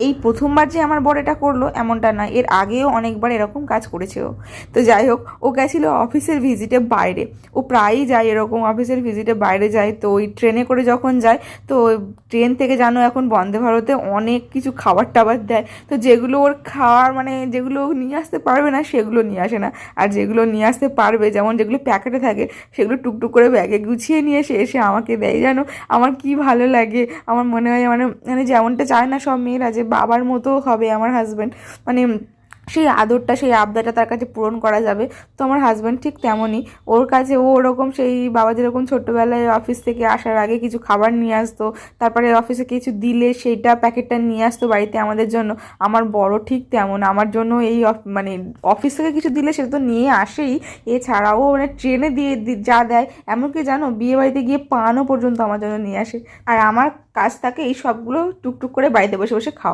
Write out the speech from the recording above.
এই প্রথমবার যে আমার বর এটা করলো এমনটা না, এর আগেও অনেকবার এরকম কাজ করেছে ও। তো যাই হোক, ও গেছিলো অফিসের ভিজিটে বাইরে। ও প্রায়ই যায় এরকম অফিসের ভিজিটে বাইরে যায়। তো ওই ট্রেনে করে যখন যায়, তো ট্রেন থেকে জানো এখন বন্দে ভারতে অনেক কিছু খাবার টাবার দেয়। তো যেগুলো ওর খাওয়ার মানে যেগুলো ও নিয়ে আসতে পারবে না সেগুলো নিয়ে আসে না। আর যেগুলো নিয়ে আসতে পারবে, যেমন যেগুলো প্যাকেটে থাকে, সেগুলো টুকটুক করে ব্যাগে গুছিয়ে নিয়ে এসে এসে আমাকে দেয়। জানো আমার কি ভালো লাগে। আমার মনে হয় মানে মানে যেমনটা চায় না সব মেয়েরা যে বাবার মতো হবে আমার হাজব্যান্ড, মানে সেই আদরটা সেই আবদারটা তার কাছে পূরণ করা যাবে। তো আমার হাজব্যান্ড ঠিক তেমনই। ওর কাছে ও ওরকম সেই বাবা যেরকম ছোট্টবেলায় অফিস থেকে আসার আগে কিছু খাবার নিয়ে আসতো, তারপরে অফিসে কিছু দিলে সেইটা প্যাকেটটা নিয়ে আসতো বাড়িতে আমাদের জন্য। আমার বড় ঠিক তেমন আমার জন্য এই মানে অফিস থেকে কিছু দিলে সেটা তো নিয়ে আসেই, এছাড়াও মানে ট্রেনে দিয়ে যা দেয়, এমনকি জানো বিয়ে বাড়িতে গিয়ে পানও পর্যন্ত আমার জন্য নিয়ে আসে। আর আমার কাজ থাকে এই সবগুলো টুকটুক করে বাড়িতে বসে বসে খাওয়া।